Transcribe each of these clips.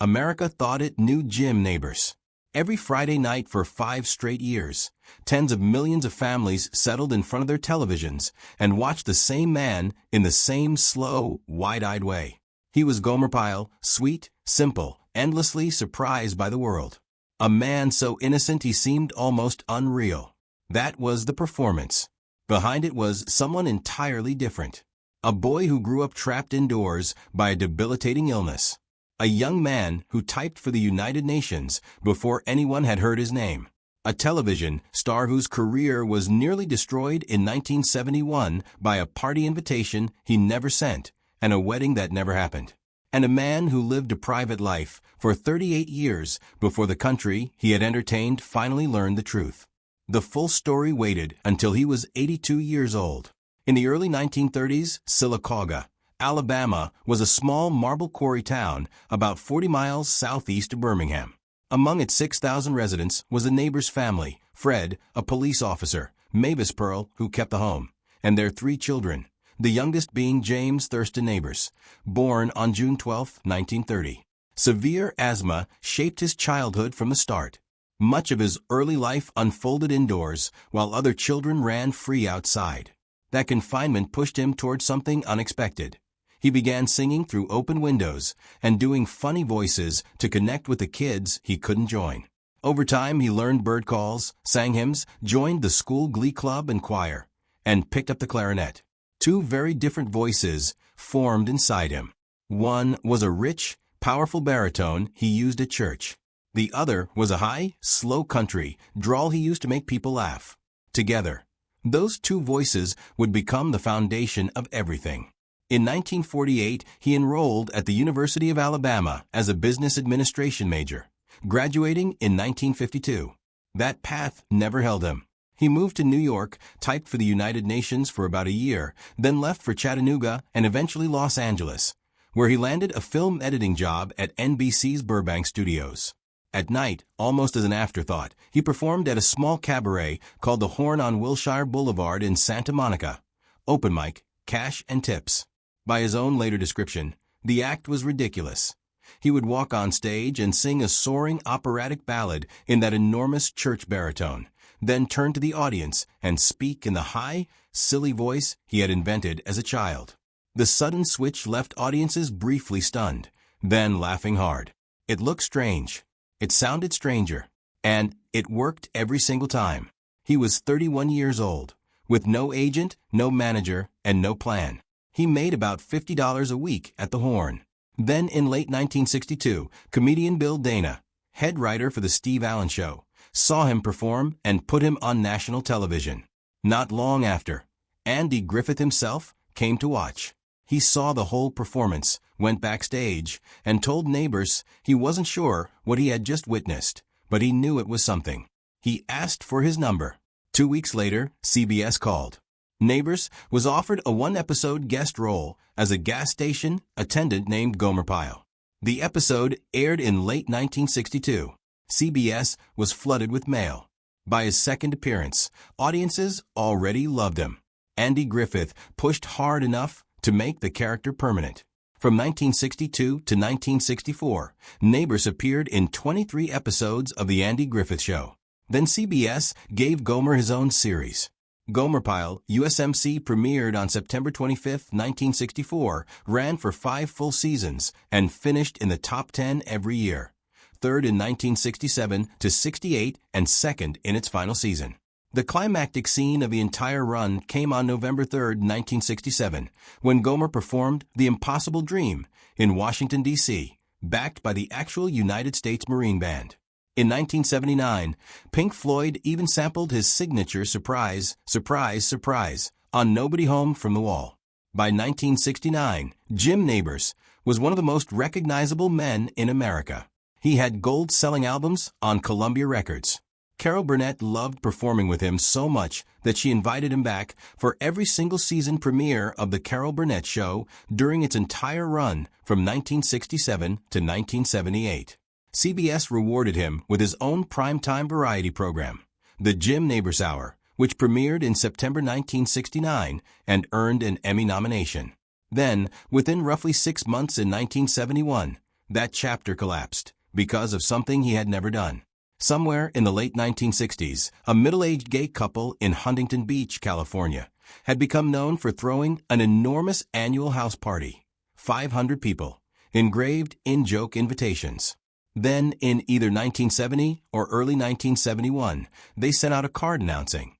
America thought it knew Jim Nabors. Every Friday night for 5 straight years, tens of millions of families settled in front of their televisions and watched the same man in the same slow, wide-eyed way. He was Gomer Pyle, sweet, simple, endlessly surprised by the world. A man so innocent he seemed almost unreal. That was the performance. Behind it was someone entirely different. A boy who grew up trapped indoors by a debilitating illness. A young man who typed for the United Nations before anyone had heard his name. A television star whose career was nearly destroyed in 1971 by a party invitation he never sent and a wedding that never happened. And a man who lived a private life for 38 years before the country he had entertained finally learned the truth. The full story waited until he was 82 years old. In the early 1930s, Sylacauga, Alabama, was a small marble quarry town about 40 miles southeast of Birmingham. Among its 6,000 residents was a Nabors family, Fred, a police officer, Mavis Pearl, who kept the home, and their 3 children, the youngest being James Thurston Nabors, born on June 12, 1930. Severe asthma shaped his childhood from the start. Much of his early life unfolded indoors, while other children ran free outside. That confinement pushed him toward something unexpected. He began singing through open windows and doing funny voices to connect with the kids he couldn't join. Over time, he learned bird calls, sang hymns, joined the school glee club and choir, and picked up the clarinet. 2 very different voices formed inside him. One was a rich, powerful baritone he used at church. The other was a high, slow country drawl he used to make people laugh. Together, those 2 voices would become the foundation of everything. In 1948, he enrolled at the University of Alabama as a business administration major, graduating in 1952. That path never held him. He moved to New York, typed for the United Nations for about a year, then left for Chattanooga and eventually Los Angeles, where he landed a film editing job at NBC's Burbank studios. At night, almost as an afterthought, he performed at a small cabaret called the Horn on Wilshire Boulevard in Santa Monica. Open mic, cash and tips. By his own later description, the act was ridiculous. He would walk on stage and sing a soaring operatic ballad in that enormous church baritone, then turn to the audience and speak in the high, silly voice he had invented as a child. The sudden switch left audiences briefly stunned, then laughing hard. It looked strange. It sounded stranger. And it worked every single time. He was 31 years old, with no agent, no manager, and no plan. He made about $50 a week at the Horn. Then in late 1962, comedian Bill Dana, head writer for The Steve Allen Show, saw him perform and put him on national television. Not long after, Andy Griffith himself came to watch. He saw the whole performance, went backstage, and told Nabors he wasn't sure what he had just witnessed, but he knew it was something. He asked for his number. 2 weeks later, CBS called. Nabors was offered a 1-episode guest role as a gas station attendant named Gomer Pyle. The episode aired in late 1962. CBS was flooded with mail. By his second appearance, audiences already loved him. Andy Griffith pushed hard enough to make the character permanent. From 1962 to 1964, Nabors appeared in 23 episodes of The Andy Griffith Show. Then CBS gave Gomer his own series. Gomer Pyle, USMC, premiered on September 25, 1964, ran for 5 full seasons, and finished in the top 10 every year. Third in 1967 to 68, and second in its final season. The climactic scene of the entire run came on November 3, 1967, when Gomer performed The Impossible Dream in Washington, D.C., backed by the actual United States Marine Band. In 1979, Pink Floyd even sampled his signature Surprise, Surprise, Surprise on Nobody Home from the Wall. By 1969, Jim Nabors was one of the most recognizable men in America. He had gold-selling albums on Columbia Records. Carol Burnett loved performing with him so much that she invited him back for every single season premiere of The Carol Burnett Show during its entire run from 1967 to 1978. CBS rewarded him with his own primetime variety program, The Jim Nabors Hour, which premiered in September 1969 and earned an Emmy nomination. Then, within roughly 6 months in 1971, That chapter collapsed because of something he had never done. Somewhere in the late 1960s, a middle-aged gay couple in Huntington Beach, California, had become known for throwing an enormous annual house party. 500 people, engraved in-joke invitations. Then, in either 1970 or early 1971, they sent out a card announcing,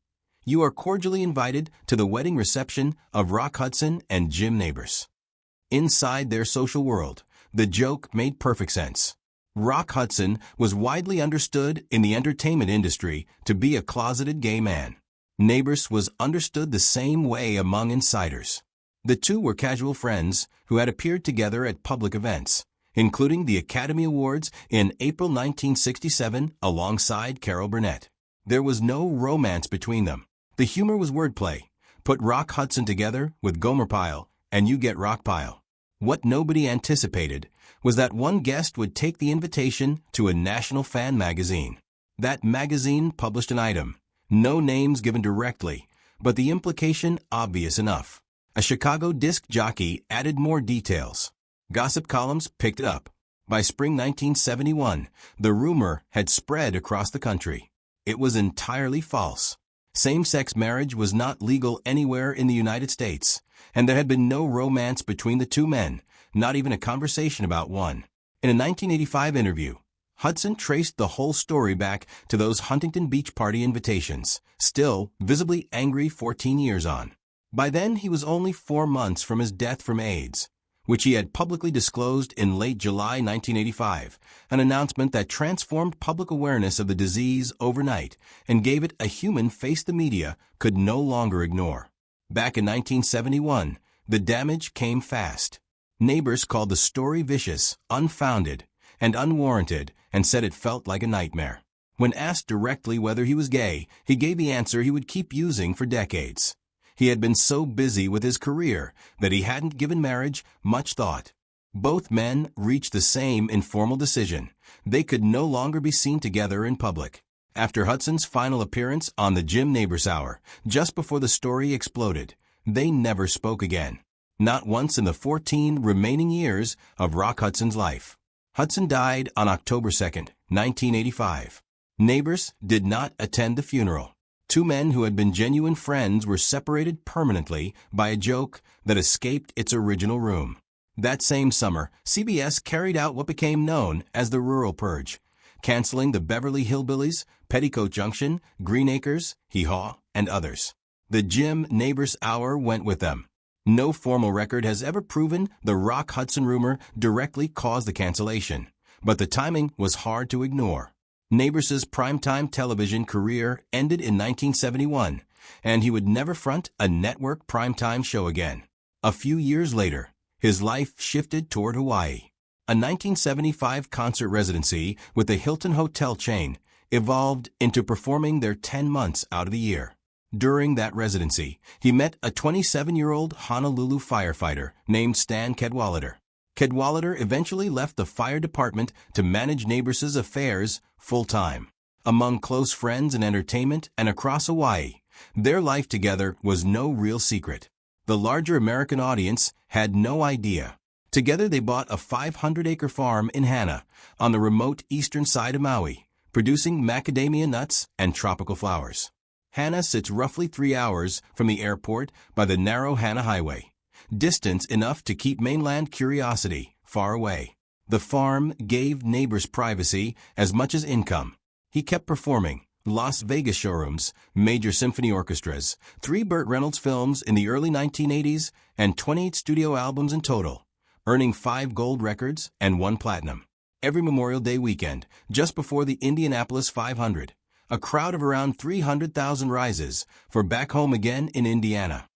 "You are cordially invited to the wedding reception of Rock Hudson and Jim Nabors." Inside their social world, the joke made perfect sense. Rock Hudson was widely understood in the entertainment industry to be a closeted gay man. Nabors was understood the same way among insiders. The two were casual friends who had appeared together at public events, including the Academy Awards in April 1967 alongside Carol Burnett. There was no romance between them. The humor was wordplay. Put Rock Hudson together with Gomer Pyle, and you get Rock Pyle. What nobody anticipated was that one guest would take the invitation to a national fan magazine. That magazine published an item, no names given directly, but the implication obvious enough. A Chicago disc jockey added more details. Gossip columns picked it up. By spring 1971, the rumor had spread across the country. It was entirely false. Same-sex marriage was not legal anywhere in the United States, and there had been no romance between the two men, not even a conversation about one. In a 1985 interview, Hudson traced the whole story back to those Huntington Beach party invitations, still visibly angry 14 years on. By then, he was only 4 months from his death from AIDS, which he had publicly disclosed in late July 1985, an announcement that transformed public awareness of the disease overnight and gave it a human face the media could no longer ignore. Back in 1971, the damage came fast. Nabors called the story vicious, unfounded, and unwarranted, and said it felt like a nightmare. When asked directly whether he was gay, he gave the answer he would keep using for decades. He had been so busy with his career that he hadn't given marriage much thought. Both men reached the same informal decision. They could no longer be seen together in public. After Hudson's final appearance on the Jim Nabors Hour, just before the story exploded, they never spoke again. Not once in the 14 remaining years of Rock Hudson's life. Hudson died on October 2, 1985. Nabors did not attend the funeral. Two men who had been genuine friends were separated permanently by a joke that escaped its original room. That same summer, CBS carried out what became known as the Rural Purge, canceling the Beverly Hillbillies, Petticoat Junction, Green Acres, Hee Haw, and others. The Jim Nabors Hour went with them. No formal record has ever proven the Rock Hudson rumor directly caused the cancellation, but the timing was hard to ignore. Nabors' primetime television career ended in 1971, and he would never front a network primetime show again. A few years later, his life shifted toward Hawaii. A 1975 concert residency with the Hilton hotel chain evolved into performing there 10 months out of the year. During that residency, he met a 27-year-old Honolulu firefighter named Stan Cadwallader. Cadwallader eventually left the fire department to manage Nabors' affairs full-time. Among close friends in entertainment and across Hawaii, their life together was no real secret. The larger American audience had no idea. Together they bought a 500-acre farm in Hana, on the remote eastern side of Maui, producing macadamia nuts and tropical flowers. Hana sits roughly 3 hours from the airport by the narrow Hana Highway, distance enough to keep mainland curiosity far away. The farm gave Nabors privacy as much as income. He kept performing Las Vegas showrooms, major symphony orchestras, 3 Burt Reynolds films in the early 1980s, and 28 studio albums in total, earning 5 gold records and 1 platinum. Every Memorial Day weekend, just before the Indianapolis 500, a crowd of around 300,000 rises for Back Home Again in Indiana.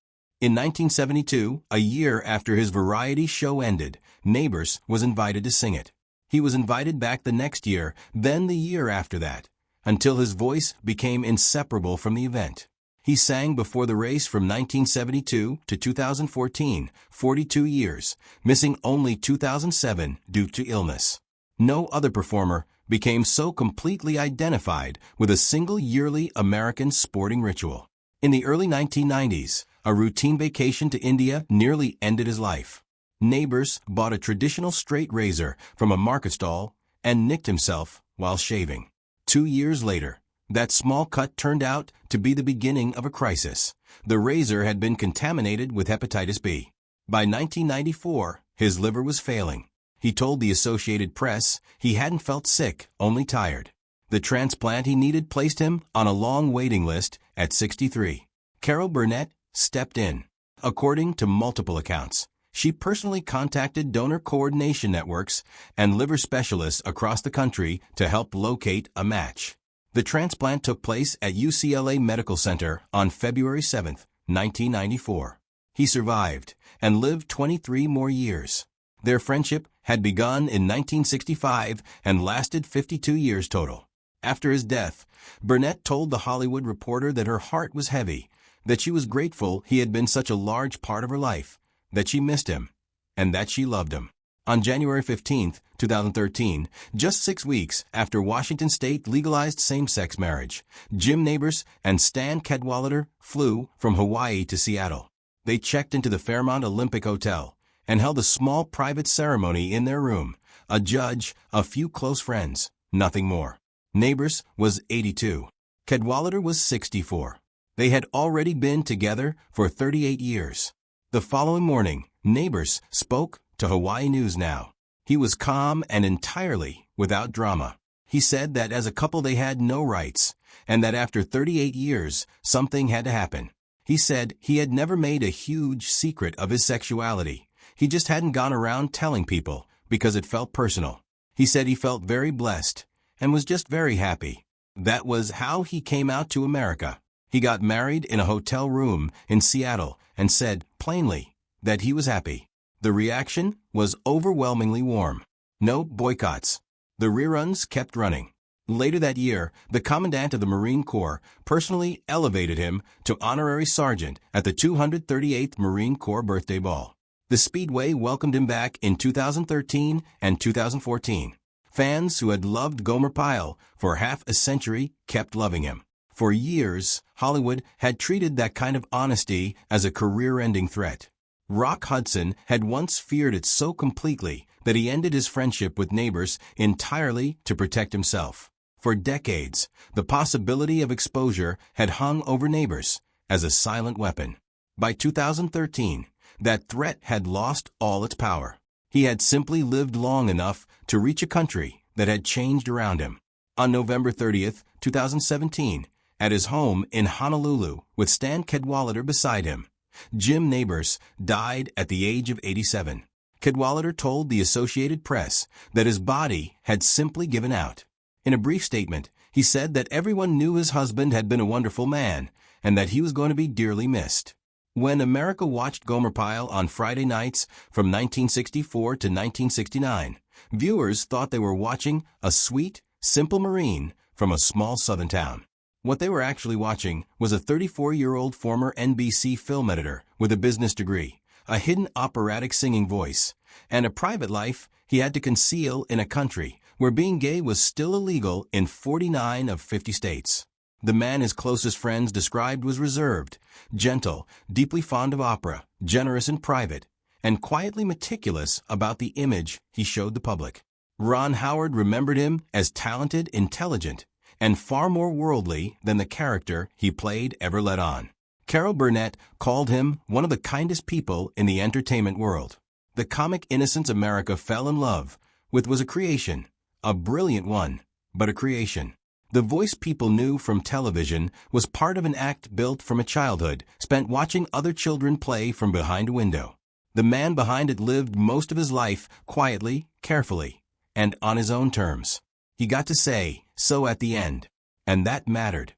In 1972, a year after his variety show ended, Nabors was invited to sing it. He was invited back the next year, then the year after that, until his voice became inseparable from the event. He sang before the race from 1972 to 2014, 42 years, missing only 2007 due to illness. No other performer became so completely identified with a single yearly American sporting ritual. In the early 1990s, a routine vacation to India nearly ended his life. Nabors bought a traditional straight razor from a market stall and nicked himself while shaving. 2 years later, that small cut turned out to be the beginning of a crisis. The razor had been contaminated with hepatitis B. By 1994, his liver was failing. He told the Associated Press he hadn't felt sick, only tired. The transplant he needed placed him on a long waiting list at 63. Carol Burnett stepped in. According to multiple accounts, she personally contacted donor coordination networks and liver specialists across the country to help locate a match. The transplant took place at UCLA Medical Center on February 7, 1994. He survived and lived 23 more years. Their friendship had begun in 1965 and lasted 52 years total. After his death, Burnett told The Hollywood Reporter that her heart was heavy, that she was grateful he had been such a large part of her life, that she missed him, and that she loved him. On January 15, 2013, just 6 weeks after Washington state legalized same-sex marriage, Jim Nabors and Stan Cadwallader flew from Hawaii to Seattle. They checked into the Fairmont Olympic Hotel and held a small private ceremony in their room. A judge, a few close friends, nothing more. Nabors was 82. Cadwallader was 64. They had already been together for 38 years. The following morning, Nabors spoke to Hawaii News Now. He was calm and entirely without drama. He said that as a couple they had no rights, and that after 38 years, something had to happen. He said he had never made a huge secret of his sexuality. He just hadn't gone around telling people because it felt personal. He said he felt very blessed and was just very happy. That was how he came out to America. He got married in a hotel room in Seattle and said, plainly, that he was happy. The reaction was overwhelmingly warm. No boycotts. The reruns kept running. Later that year, the Commandant of the Marine Corps personally elevated him to honorary sergeant at the 238th Marine Corps birthday ball. The Speedway welcomed him back in 2013 and 2014. Fans who had loved Gomer Pyle for half a century kept loving him. For years, Hollywood had treated that kind of honesty as a career-ending threat. Rock Hudson had once feared it so completely that he ended his friendship with Nabors entirely to protect himself. For decades, the possibility of exposure had hung over Nabors as a silent weapon. By 2013, that threat had lost all its power. He had simply lived long enough to reach a country that had changed around him. On November 30, 2017, at his home in Honolulu with Stan Cadwallader beside him, Jim Nabors died at the age of 87. Cadwallader told the Associated Press that his body had simply given out. In a brief statement, he said that everyone knew his husband had been a wonderful man and that he was going to be dearly missed. When America watched Gomer Pyle on Friday nights from 1964 to 1969, viewers thought they were watching a sweet, simple Marine from a small southern town. What they were actually watching was a 34-year-old former NBC film editor with a business degree, a hidden operatic singing voice, and a private life he had to conceal in a country where being gay was still illegal in 49 of 50 states. The man his closest friends described was reserved, gentle, deeply fond of opera, generous in private, and quietly meticulous about the image he showed the public. Ron Howard remembered him as talented, intelligent, and far more worldly than the character he played ever let on. Carol Burnett called him one of the kindest people in the entertainment world. The comic innocence America fell in love with was a creation, a brilliant one, but a creation. The voice people knew from television was part of an act built from a childhood spent watching other children play from behind a window. The man behind it lived most of his life quietly, carefully, and on his own terms. He got to say so at the end, and that mattered.